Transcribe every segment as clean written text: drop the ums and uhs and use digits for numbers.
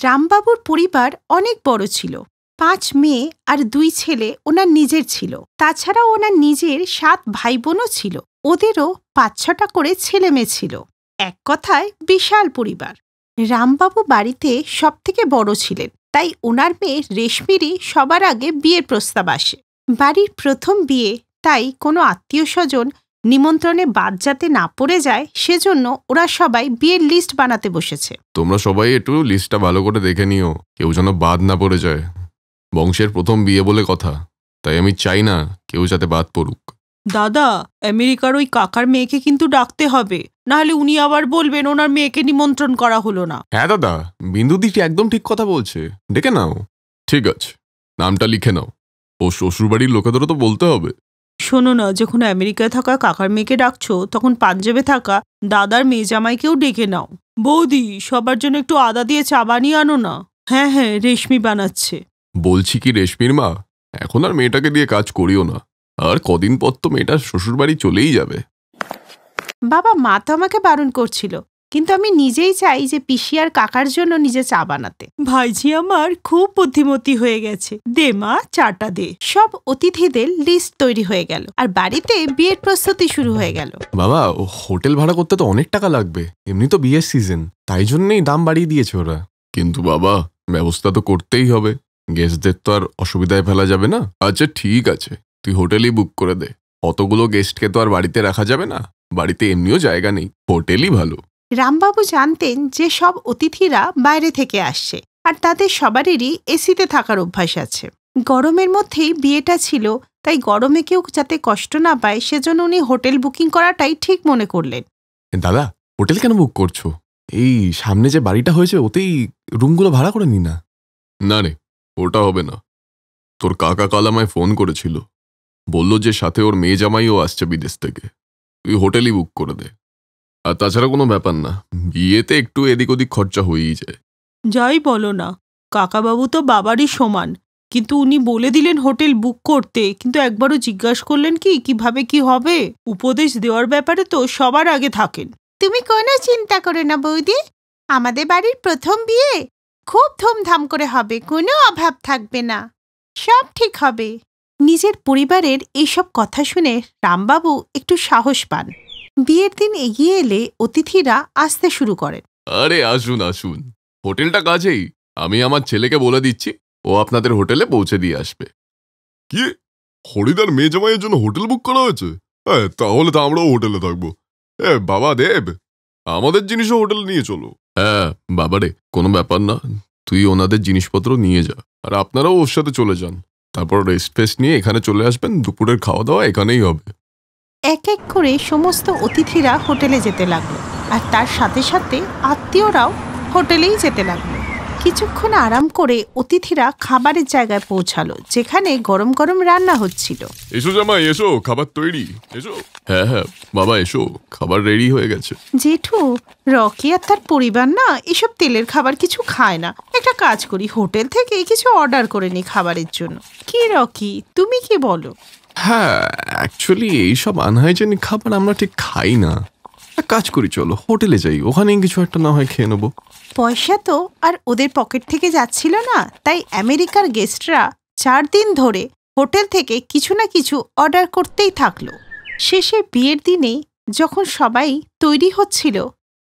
রামবাবুর পরিবার অনেক বড় ছিল। 5 মেয়ে আর 2 ছেলে ওনার নিজের ছিল। তাছাড়াও ওনার নিজের 7 ভাই বোনও ছিল। ওদেরও 5-6টা করে ছেলে মেয়ে ছিল। এক কথায় বিশাল পরিবার। রামবাবু বাড়িতে সবথেকে বড় ছিলেন, তাই ওনার মেয়ে রেশমিরই সবার আগে বিয়ের প্রস্তাব আসে। বাড়ির প্রথম বিয়ে, তাই কোনো আত্মীয় স্বজন নিমন্ত্রণে বাদ যাতে না পড়ে যায় সেজন্য ওরা সবাই বিয়ের লিস্ট বানাতে বসেছে। তোমরা সবাই একটু লিস্টটা ভালো করে দেখে নিও, কেউ যেন বাদ না পড়ে যায়। বংশের প্রথম বিয়ে বলে কথা, তাই আমি চাই না কেউ যাতে বাদ পড়ুক। দাদা, আমেরিকার ওই কাকার মেয়েকে কিন্তু ডাকতে হবে, নাহলে উনি আবার বলবেন ওনার মেয়েকে নিমন্ত্রণ করা হলো না। হ্যাঁ দাদা, বিন্দুদিটি একদম ঠিক কথা বলছে, ডেকে নাও। ঠিক আছে, নামটা লিখে নাও। ও শ্বশুরবাড়ির লোকেদেরও তো বলতে হবে। শোনো না, যখন আমেরিকায় থাকা কাকার মেয়েকে ডাকছো, তখন পাঞ্জাবে থাকা দাদার মেয়ে জামাইকেও ডেকে নাও। বৌদি, সবার জন্য একটু আদা দিয়ে চা বানিয়ে আনো না। হ্যাঁ হ্যাঁ, রেশমি বানাচ্ছে। বলছি কি রেশমির মা, এখন আর মেয়েটাকে দিয়ে কাজ করিও না। আর কদিন পর তো মেয়েটার শ্বশুরবাড়ি চলেই যাবে। বাবা, মা তো আমাকে বারণ করছিল, কিন্তু আমি নিজেই চাই যে পিসি আর কাকার জন্য নিজে চা বানাতে। ভাইঝি আমার খুব বুদ্ধিমতী হয়ে গেছে। দে মা, চাটা দে। সব অতিথিদের লিস্ট তৈরি হয়ে গেল আর বাড়িতে বিয়ের প্রস্তুতি শুরু হয়ে গেল। বাবা, হোটেল ভাড়া করতে তো অনেক টাকা লাগবে, এমনি তো বিয়ের সিজন, তাই জন্যই দাম বাড়িয়ে দিয়েছে ওরা। কিন্তু বাবা, ব্যবস্থা তো করতেই হবে, গেস্টদের তো আর অসুবিধায় ফেলা যাবে না। আচ্ছা ঠিক আছে, তুই হোটেলই বুক করে দে। অতগুলো গেস্টকে তো আর বাড়িতে রাখা যাবে না, বাড়িতে এমনিও জায়গা নেই, হোটেলই ভালো। রামবাবু জানতেন যে সব অতিথিরা বাইরে থেকে আসছে আর তাদের সবারই এসিতে থাকার অভ্যাস আছে। গরমের মধ্যেই বিয়েটা ছিল, তাই গরমে কেউ যাতে কষ্ট না পায় সেজন্য উনি হোটেল বুকিং করাটাই ঠিক মনে করলেন। দাদা, হোটেল কেন বুক করছো? এই সামনে যে বাড়িটা হয়েছে ওতেই রুমগুলো ভাড়া করে নি না। না রে, ওটা হবে না। তোর কাকা কাল আমায় ফোন করেছিল, বলল যে সাথে ওর মেয়ে জামাইও আসছে বিদেশ থেকে। তুই হোটেলই বুক করে দে। আর তাছাড়া কোনো ব্যাপার না, বিয়েতে একটু এদিক ওদিক খরচা হয়েই যায়। যাই বলো না, কাকাবাবু তো বাবারই সমান, কিন্তু উনি বলে দিলেন হোটেল বুক করতে, কিন্তু একবারও জিজ্ঞাসা করলেন কি কিভাবে কি হবে? উপদেশ দেওয়ার ব্যাপারে তো সবার আগে থাকেন। তুমি কোনো চিন্তা করো না বৌদি, আমাদের বাড়ির প্রথম বিয়ে খুব ধুমধাম করে হবে, কোনো অভাব থাকবে না, সব ঠিক হবে। নিজের পরিবারের এইসব কথা শুনে রামবাবু একটু সাহস পান। বিয়ের দিন এগিয়ে এলে অতিথিরা আসতে শুরু করেন। আরে আসুন আসুন, হোটেলটা কাছেই, আমি আমার ছেলেকে বলে দিচ্ছি, ও আপনাদের হোটেলে পৌঁছে দিয়ে আসবে। কি, হরিদার মেয়ে জামাইয়ের জন্য হোটেল বুক করা হয়েছে? তাহলে তো আমরাও হোটেলে থাকবো। বাবা দেব, আমাদের জিনিসও হোটেলে নিয়ে চলো। হ্যাঁ বাবারে, কোনো ব্যাপার না, তুই ওনাদের জিনিসপত্র নিয়ে যা, আর আপনারাও ওর সাথে চলে যান। তারপর রেস্ট ফেস্ট নিয়ে এখানে চলে আসবেন, দুপুরের খাওয়া দাওয়া এখানেই হবে। এক এক করে সমস্ত অতিথিরা হোটেলে যেতে লাগলো, আর তার সাথে সাথে আত্মীয়রাও হোটেলেই যেতে লাগলো। কিছুক্ষণ আরাম করে অতিথিরা খাবারের জায়গায় পৌঁছালো, যেখানে গরম গরম রান্না হচ্ছিল। এসো জামাই এসো, খাবার তৈরি, এসো। হ্যাঁ হ্যাঁ বাবা, এসো, খাবার রেডি হয়ে গেছে। জেঠু, রকি আর তার পরিবার না এসব তেলের খাবার কিছু খায় না। একটা কাজ করি, হোটেল থেকে কিছু অর্ডার করে নি খাবারের জন্য। কি রকি, তুমি কি বলো? হ্যাঁ, অ্যাকচুয়ালি এইসব আনহাইজেনিক খাবার আমরা ঠিক খাই না। এক কাজ করি, চলো হোটেলে যাই, ওখানেই কিছু একটা না হয় খেয়ে নেবো। পয়সা তো আর ওদের পকেট থেকে যাচ্ছিল না, তাই আমেরিকার গেস্টরা 4 দিন ধরে হোটেল থেকে কিছু না কিছু অর্ডার করতেই থাকলো। শেষে বিয়ের দিনে যখন সবাই তৈরি হচ্ছিল,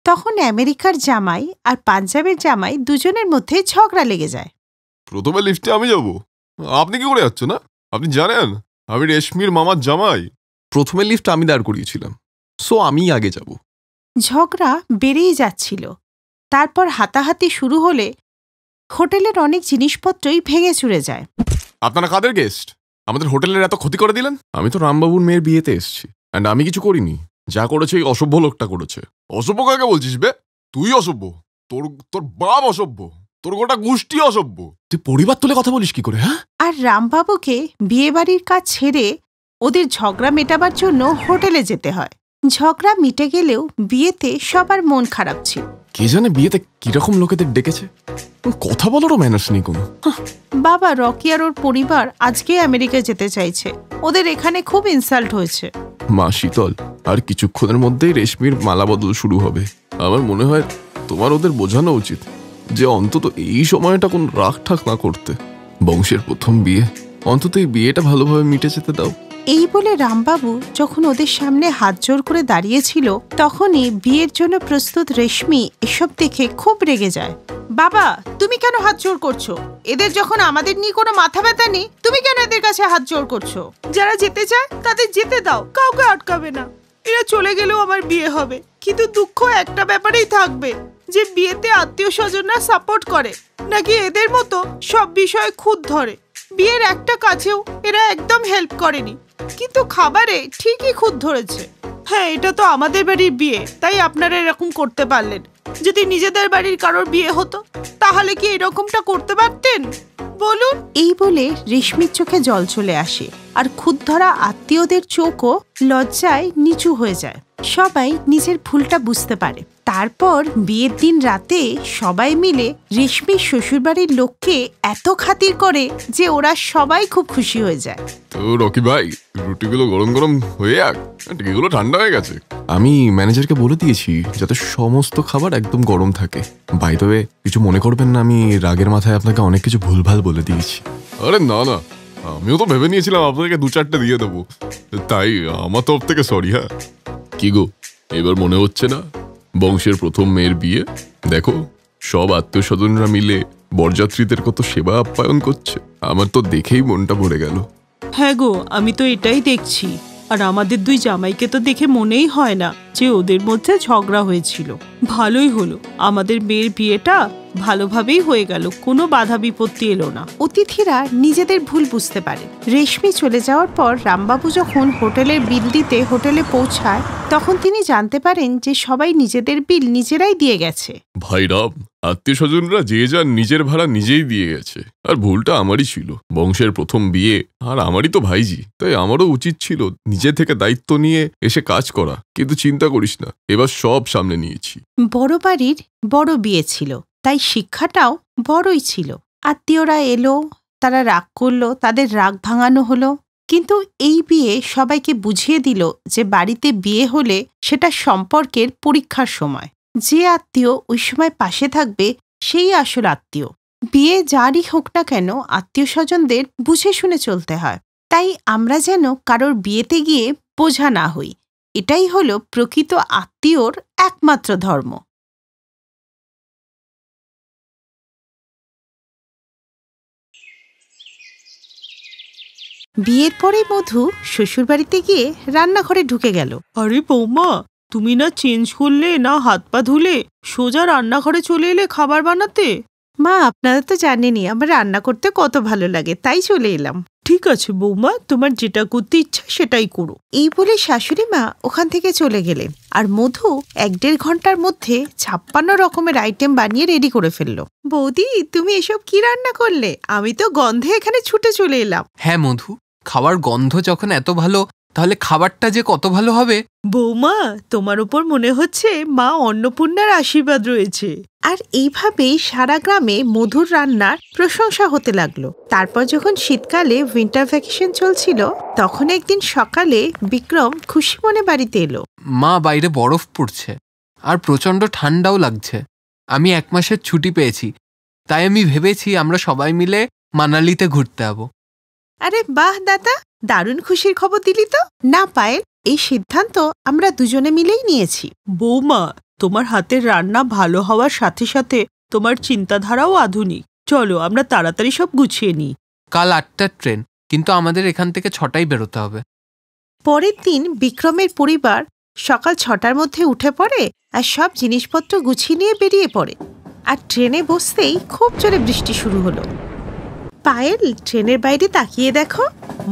তখন আমেরিকার জামাই আর পাঞ্জাবের জামাই দুজনের মধ্যে ঝগড়া লেগে যায়। প্রথমে লিফটে আমি যাব, আপনি কি করে যাচ্ছ না? আপনি জানেন আমি রেশমির মামার জামাই। প্রথমে লিফট আমি দাঁড় করিয়েছিলাম, সো আমি আগে যাব। ঝগড়া বেড়েই যাচ্ছিল। তারপর হাতাহাতি শুরু হলে হোটেলের অনেক জিনিসপত্রই ভেঙে চুরে যায়। আপনারা কাদের গেস্ট? আমাদের হোটেলের এত ক্ষতি করে দিলেন। আমি তো রামবাবুর মেয়ের বিয়েতে এসেছি, অ্যান্ড আমি কিছু করিনি। যা করেছে এই অসভ্য লোকটা করেছে। অসভ্য কাকে বলছিস বে? তুই অসভ্য, তোর তোর বাপ অসভ্য, তোর গোটা গোষ্ঠী অসভ্য। তুই পরিবার তুলে কথা বলিস কি করে? হ্যাঁ, আর রামবাবুকে বিয়েবাড়ির কাজ ছেড়ে ওদের ঝগড়া মেটাবার জন্য হোটেলে যেতে হয়। ঝগড়া মিটে গেলেও বিয়েতে সবার মন খারাপ ছিল। কে জানে বিয়েতে কিরকম লোকেদের ডেকেছে, কথা বলারও ম্যানার্স নেই কোনো। বাবা, রকি আর ওর পরিবার আজকে আমেরিকায় যেতে চাইছে, ওদের এখানে খুব ইনসাল্ট হয়েছে। মা শীতল, আর কিছুক্ষণের মধ্যেই রেশমির মালা বদল শুরু হবে। আমার মনে হয় তোমার ওদের বোঝানো উচিত যে অন্তত এই সময়টা কোন রাগ ঠাক না করতে। বংশের প্রথম বিয়ে, অন্তত এই বিয়েটা ভালোভাবে মিটে যেতে দাও। এই বলে রামবাবু যখন ওদের সামনে হাত জোর করে দাঁড়িয়েছিল, তখনই বিয়ের জন্য প্রস্তুত রেশমি এসব দেখে খুব রেগে যায়। বাবা, তুমি কেন হাত জোর করছো? এদের যখন আমাদের নিয়ে কোনো মাথা ব্যথা নেই, তুমি কেন এদের কাছে হাত জোর করছো? যারা যেতে চায় তাদের যেতে দাও, কাউকে আটকাবে না। এরা চলে গেলেও আমার বিয়ে হবে, কিন্তু দুঃখ একটা ব্যাপারেই থাকবে, যে বিয়েতে আত্মীয় স্বজনরা সাপোর্ট করে নাকি এদের মতো সব বিষয়ে খুঁত ধরে। বিয়ের একটা কাছেও এরা একদম হেল্প করেনি, কিন্তু খাবারে ঠিকই খুঁত ধরেছে। হ্যাঁ, এটা তো আমাদের বাড়ির বিয়ে, তাই আপনারা এরকম করতে পারলেন। যদি নিজেদের বাড়ির কারোর বিয়ে হতো, তাহলে কি এরকমটা করতে পারতেন বলুন? এই বলে রেশমির চোখে জল চলে আসে, আর খুঁত ধরা আত্মীয়দের চোখও লজ্জায় নিচু হয়ে যায়। সবাই নিজের ভুলটা বুঝতে পারে। তারপর বিয়ের দিন রাতে সবাই মিলে রেশমির শ্বশুরবাড়ির লোককে এত খাতির করে যে ওরা সবাই খুব খুশি হয়ে যায়। তো রকি ভাই, রুটিগুলো গরম গরম হয়ে যাক, এগুলো ঠান্ডা হয়ে গেছে। আমি ম্যানেজারকে বলে দিয়েছি যাতে সমস্ত খাবার একদম গরম থাকে। বাই দ্য ওয়ে, কিছু মনে করবেন না, আমি রাগের মাথায় আপনাকে অনেক কিছু ভুলভাল বলে দিয়েছি। আরে না না, আমিও তো ভেবে নিয়েছিলাম আপনাকে 2-4টে দিয়ে দেবো, তাই আমার তরফ থেকে সরি। হ্যাঁ, কি গো, এবার মনে হচ্ছে না বংশের প্রথম মেয়ের বিয়ে? দেখো, সব আত্মীয় স্বজনরা মিলে বরযাত্রীদের কত সেবা আপ্যায়ন করছে। আমার তো দেখেই মনটা ভরে গেল। হ্যাঁ গো, আমি তো এটাই দেখছি। আর আমাদের দুই জামাইকে তো দেখে মনেই হয় না যে ওদের মধ্যে ঝগড়া হয়েছিল। ভালোই হলো, আমাদের মেয়ের বিয়েটা ভালোভাবেই হয়ে গেল, কোনো বাধা বিপত্তি এলো না। অতিথিরা নিজেদের ভুল বুঝতে পারে। রেশমি চলে যাওয়ার পর রামবাবু যখন হোটেলের বিল দিতে হোটেলে পৌঁছায়, তখন তিনি জানতে পারেন যে সবাই নিজেদের বিল নিজেরাই দিয়ে গেছে। ভাই রাম, আত্মীয় স্বজনরা যে যার নিজের ভাড়া নিজেই দিয়ে গেছে, আর ভুলটা আমারই ছিল। বংশের প্রথম বিয়ে, আর আমারই তো ভাইজি, তাই আমারও উচিত ছিল নিজে থেকে দায়িত্ব নিয়ে এসে কাজ করা। কিন্তু চিন্তা করিস না, এবার সব সামনে নিয়েছি। বড় বাড়ির বড় বিয়ে ছিল, তাই শিক্ষাটাও বড়ই ছিল। আত্মীয়রা এলো, তারা রাগ করলো, তাদের রাগ ভাঙানো হলো। কিন্তু এই বিয়ে সবাইকে বুঝিয়ে দিল যে বাড়িতে বিয়ে হলে সেটা সম্পর্কের পরীক্ষার সময়। যে আত্মীয় ওই সময় পাশে থাকবে সেই আসল আত্মীয়। বিয়ে যারই হোক না কেন, আত্মীয় স্বজনদের বুঝে শুনে চলতে হয়। তাই আমরা যেন কারোর বিয়েতে গিয়ে বোঝা না হই। এটাই হলো প্রকৃত আত্মীয়র একমাত্র ধর্ম। বিয়ের পরে মধু শ্বশুরবাড়িতে গিয়ে রান্নাঘরে ঢুকে গেল। আরে বৌমা, তুমি না চেঞ্জ করলে, না হাত পা ধুলে, সোজা রান্নাঘরে চলে এলে খাবার বানাতে? মা, আপনারা তো জানেনই আমার রান্না করতে কত ভালো লাগে, তাই চলে এলাম। ঠিক আছে বৌমা, তোমার যেটা করতে ইচ্ছা সেটাই করো। এই বলে শাশুড়ি মা ওখান থেকে চলে গেলেন, আর মধু 1-1.5 ঘন্টার মধ্যে 56 রকমের আইটেম বানিয়ে রেডি করে ফেললো। বৌদি, তুমি এসব কি রান্না করলে? আমি তো গন্ধে এখানে ছুটে চলে এলাম। হ্যাঁ মধু, খাওয়ার গন্ধ যখন এত ভালো, তাহলে খাবারটা যে কত ভালো হবে। বৌমা, তোমার উপর মনে হচ্ছে মা অন্নপূর্ণার আশীর্বাদ রয়েছে। আর এইভাবেই সারা গ্রামে মধুর রান্নার প্রশংসা হতে লাগলো। তারপর যখন শীতকালে উইন্টার ভ্যাকেশন চলছিল, তখন একদিন সকালে বিক্রম খুশি মনে বাড়িতে এলো। মা, বাইরে বরফ পড়ছে আর প্রচণ্ড ঠান্ডাও লাগছে। আমি 1 মাসের ছুটি পেয়েছি, তাই আমি ভেবেছি আমরা সবাই মিলে মানালিতে ঘুরতে যাবো। আরে বাহ দাদা, দারুণ খুশির খবর দিলি তো। না পায়েল, এই সিদ্ধান্ত আমরা দুজনে মিলেই নিয়েছি। বৌমা, তোমার হাতের রান্না ভালো হওয়ার সাথে সাথে তোমার চিন্তাধারাও আধুনিক। চলো আমরা তাড়াতাড়ি সব গুছিয়ে নিই। কাল 8টার ট্রেন, কিন্তু আমাদের এখান থেকে 6টায় বেরোতে হবে। পরের দিন বিক্রমের পরিবার সকাল 6টার মধ্যে উঠে পড়ে আর সব জিনিসপত্র গুছিয়ে নিয়ে বেরিয়ে পড়ে। আর ট্রেনে বসতেই খুব জোরে বৃষ্টি শুরু হলো। পায়েল, ট্রেনের বাইরে তাকিয়ে দেখো,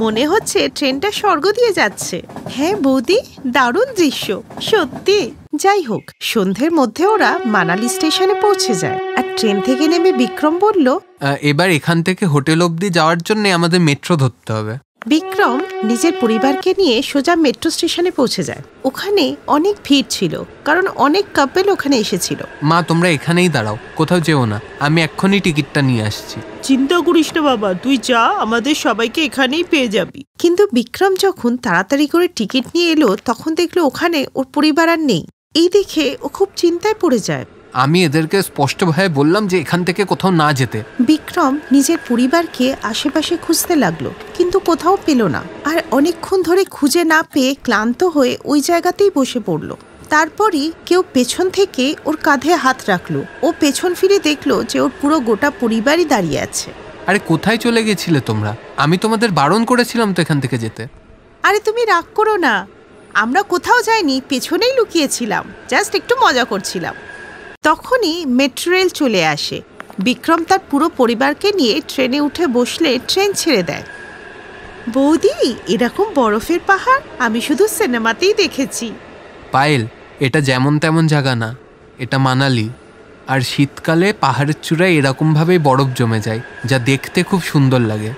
মনে হচ্ছে ট্রেনটা স্বর্গ দিয়ে যাচ্ছে। হ্যাঁ বৌদি, দারুণ দৃশ্য সত্যি। যাই হোক, সন্ধ্যের মধ্যে ওরা মানালি স্টেশনে পৌঁছে যায়। আর ট্রেন থেকে নেমে বিক্রম বলল, এবার এখান থেকে হোটেল অবধি যাওয়ার জন্য আমাদের মেট্রো ধরতে হবে। বিক্রম নিজের পরিবারকে নিয়ে সোজা মেট্রো স্টেশনে পৌঁছে যায়। ওখানে অনেক ভিড় ছিল, কারণ অনেক কাপল ওখানে এসেছিল। মা, তোমরা এখানেই দাঁড়াও, কোথাও যেও না, আমি এক্ষুনি টিকিটটা নিয়ে আসছি। চিন্তা করিস না বাবা, তুই যা, আমাদের সবাইকে এখানেই পেয়ে যাবি। কিন্তু বিক্রম যখন তাড়াতাড়ি করে টিকিট নিয়ে এলো, তখন দেখলো ওখানে ওর পরিবার আর নেই। এই দেখে ও খুব চিন্তায় পড়ে যায়। আমি এদেরকে স্পষ্টভাবে বললাম যে এখান থেকে কোথাও না যেতে। বিক্রম নিজের পরিবারকে আশেপাশে খুঁজতে লাগলো, কিন্তু কোথাও পেল না। আর অনেকক্ষণ ধরে খুঁজে না পেয়ে ক্লান্ত হয়ে ওই জায়গাতেই বসে পড়ল। তারপরই কেউ পেছন থেকে ওর কাঁধে হাত রাখলো। ও পেছন ফিরে দেখলো যে ওর পুরো গোটা পরিবারই দাঁড়িয়ে আছে। আরে কোথায় চলে গেছিলে তোমরা? আমি তোমাদের বারণ করেছিলাম তো এখান থেকে যেতে। আরে তুমি রাগ করো না, আমরা কোথাও যাইনি, পেছনেই লুকিয়েছিলাম, জাস্ট একটু মজা করছিলাম। তখনই মেট্রো রেল চলে আসে। বিক্রম তার পুরো পরিবারকে নিয়ে ট্রেনে উঠে বসলে ট্রেন ছেড়ে দেয়। বৌদি, এরকম বরফের পাহাড় আমি শুধু সিনেমাতেই দেখেছি। পায়েল, এটা যেমন তেমন জায়গা না, এটা মানালি। আর শীতকালে পাহাড়ের চূড়ায় এরকমভাবেই বরফ জমে যায়, যা দেখতে খুব সুন্দর লাগে।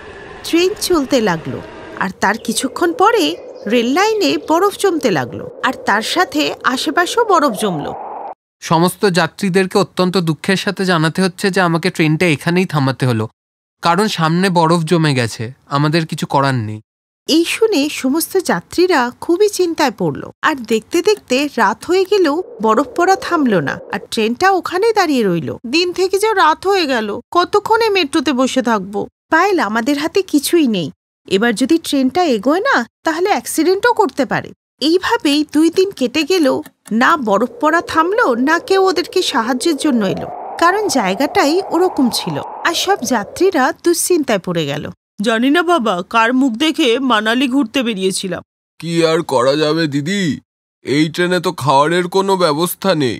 ট্রেন চলতে লাগলো, আর তার কিছুক্ষণ পরে রেল লাইনে বরফ জমতে লাগলো, আর তার সাথে আশেপাশেও বরফ জমলো। সমস্ত যাত্রীদেরকে অত্যন্ত দুঃখের সাথে জানাতে হচ্ছে যে আমাকে ট্রেনটা এখানেই থামাতে হলো, কারণ সামনে বরফ জমে গেছে, আমাদের কিছু করার নেই। এই শুনে সমস্ত যাত্রীরা খুবই চিন্তায় পড়ল। আর দেখতে দেখতে রাত হয়ে গেলেও বরফ পড়া থামলো না, আর ট্রেনটা ওখানেই দাঁড়িয়ে রইল। দিন থেকে যে রাত হয়ে গেল, কতক্ষণে মেট্রোতে বসে থাকবো? পায়েল, আমাদের হাতে কিছুই নেই। এবার যদি ট্রেনটা এগোয় না, তাহলে অ্যাক্সিডেন্টও করতে পারে। এইভাবেই 2 দিন কেটে গেলেও না বরফ পড়া থামলো, না কেউ ওদেরকে সাহায্যের জন্য এলো, কারণ জায়গাটাই ওরকম ছিল। আর সব যাত্রীরা দুশ্চিন্তায় পড়ে গেল। জানি না বাবা, কার মুখ দেখে মানালি ঘুরতে বেরিয়েছিলাম। কি আর করা যাবে দিদি, এই ট্রেনে তো খাওয়ারের কোনো ব্যবস্থা নেই।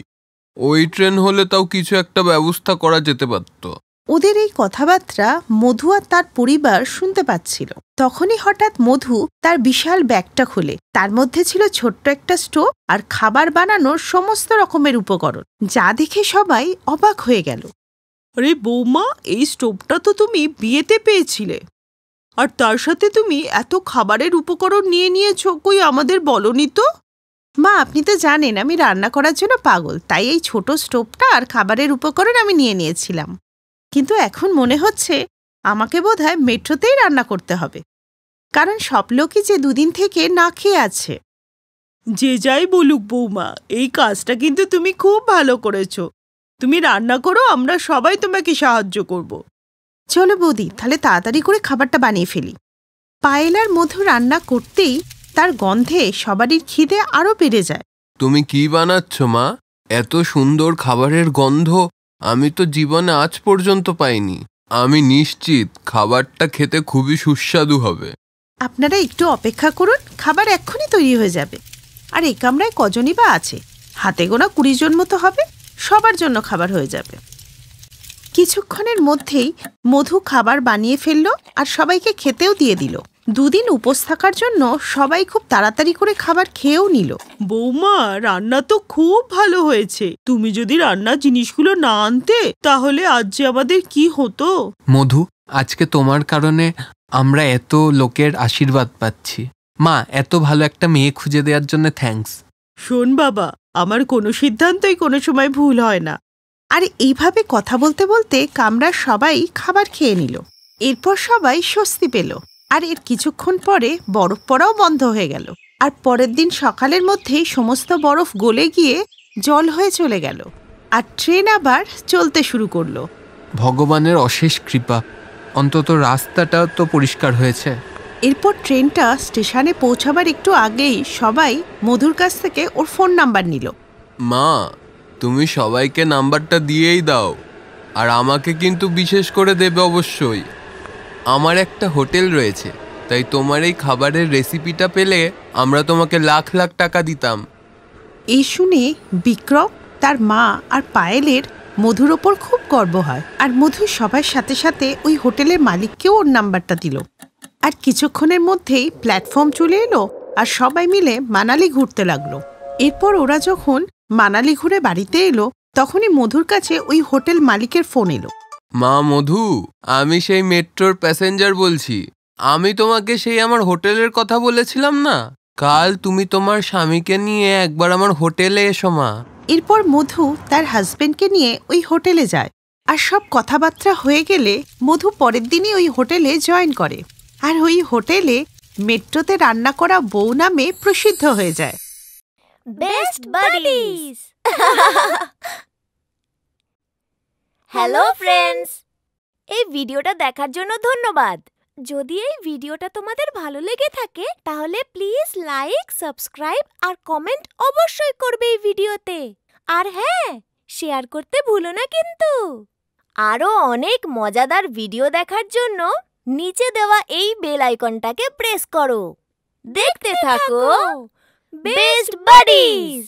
ওই ট্রেন হলে তাও কিছু একটা ব্যবস্থা করা যেতে পারত। ওদের এই কথাবার্তা মধু আর তার পরিবার শুনতে পাচ্ছিল। তখনই হঠাৎ মধু তার বিশাল ব্যাগটা খুলে, তার মধ্যে ছিল ছোট্ট একটা স্টোভ আর খাবার বানানোর সমস্ত রকমের উপকরণ, যা দেখে সবাই অবাক হয়ে গেল। আরে বৌমা, এই স্টোভটা তো তুমি বিয়েতে পেয়েছিলে, আর তার সাথে তুমি এত খাবারের উপকরণ নিয়ে নিয়েছো, কই আমাদের বলনি তো? মা, আপনি তো জানেন আমি রান্না করার জন্য পাগল, তাই এই ছোট স্টোভটা আর খাবারের উপকরণ আমি নিয়ে নিয়েছিলাম। কিন্তু এখন মনে হচ্ছে আমাকে বোধহয় মেট্রোতেই রান্না করতে হবে, কারণ সব লোকই যে 2 দিন থেকে না খেয়ে আছে। যে যাই বলুক বৌমা, এই কাজটা কিন্তু তুমি খুব ভালো করেছো। তুমি রান্না করো, আমরা সবাই তোমাকে সাহায্য করব। চলো বৌদি, তাহলে তাড়াতাড়ি করে খাবারটা বানিয়ে ফেলি। পায়েল আর মধু রান্না করতেই তার গন্ধে সবারই খিদে আরো বেড়ে যায়। তুমি কি বানাচ্ছ মা? এত সুন্দর খাবারের গন্ধ আমি তো জীবনে আজ পর্যন্ত পাইনি। আমি নিশ্চিত খাবারটা খেতে খুবই সুস্বাদু হবে। আপনারা একটু অপেক্ষা করুন, খাবার এক্ষুনি তৈরি হয়ে যাবে। আর এই কামরায় কজনই বা আছে? হাতে গোনা 20 জন মতো হবে, সবার জন্য খাবার হয়ে যাবে। কিছুক্ষণের মধ্যেই মধু খাবার বানিয়ে ফেলল আর সবাইকে খেতেও দিয়ে দিল। 2 দিন উপোস থাকার জন্য সবাই খুব তাড়াতাড়ি করে খাবার খেয়েও নিল। বৌমা, রান্না তো খুব ভালো হয়েছে। তুমি যদি রান্নার জিনিসগুলো না আনতে, তাহলে আজ যে আমাদের কি হতো। মধু, আজকে তোমার কারণে আমরা এত লোকের আশীর্বাদ পাচ্ছি। মা, এত ভালো একটা মেয়ে খুঁজে দেওয়ার জন্য থ্যাঙ্কস। শোন বাবা, আমার কোনো সিদ্ধান্তই কোনো সময় ভুল হয় না। আর এইভাবে কথা বলতে বলতে কামরার সবাই খাবার খেয়ে নিল। এরপর সবাই স্বস্তি পেল, আর এর কিছুক্ষণ পরে বরফ পড়াও বন্ধ হয়ে গেল। আর পরের দিন সকালের মধ্যেই সমস্ত বরফ গলে গিয়ে জল হয়ে চলে গেল, আর ট্রেন আবার চলতে শুরু করলো। ভগবানের অশেষ কৃপা, অন্তত রাস্তাটা তো পরিষ্কার হয়েছে। এরপর ট্রেনটা স্টেশনে পৌঁছাবার একটু আগেই সবাই মধুর কাছ থেকে ওর ফোন নাম্বার নিল। মা, তুমি সবাইকে নাম্বারটা দিয়েই দাও, আর আমাকে কিন্তু বিশেষ করে দেবে অবশ্যই। আমার একটা হোটেল রয়েছে, তাই তোমার এই খাবারের রেসিপিটা পেলে আমরা তোমাকে লাখ লাখ টাকা দিতাম। এই শুনে বিক্রম, তার মা আর পায়েলের মধুর ওপর খুব গর্ব হয়। আর মধু সবার সাথে সাথে ওই হোটেলের মালিককেও ওর নাম্বারটা দিল। আর কিছুক্ষণের মধ্যেই প্ল্যাটফর্ম চলে এলো, আর সবাই মিলে মানালি ঘুরতে লাগলো। এরপর ওরা যখন মানালি ঘুরে বাড়িতে এলো, তখনই মধুর কাছে ওই হোটেল মালিকের ফোন এলো। মা মধু, আমি সেই মেট্রোর প্যাসেঞ্জার বলছি। আমি তোমাকে সেই আমার হোটেলের কথা বলেছিলাম না, কাল তুমি তোমার স্বামীকে নিয়ে একবার আমার হোটেলে এসো মা। এরপর মধু তার হাজবেন্ডকে নিয়ে ওই হোটেলে যায়। আর সব কথাবার্তা হয়ে গেলে মধু পরের দিনই ওই হোটেলে জয়েন করে। আর ওই হোটেলে মেট্রোতে রান্না করা বউ নামে প্রসিদ্ধ হয়ে যায়। Best buddies. হ্যালো ফ্রেন্ডস, এই ভিডিওটা দেখার জন্য ধন্যবাদ। যদি এই ভিডিওটা তোমাদের ভালো লেগে থাকে তাহলে প্লিজ লাইক, সাবস্ক্রাইব আর কমেন্ট অবশ্যই করবে এই ভিডিওতে। আর হ্যাঁ, শেয়ার করতে ভুলো না কিন্তু। আরো অনেক মজাদার ভিডিও দেখার জন্য নিচে দেওয়া এই বেল আইকনটাকে প্রেস করো। দেখতে থাকো বেস্ট বাডিজ।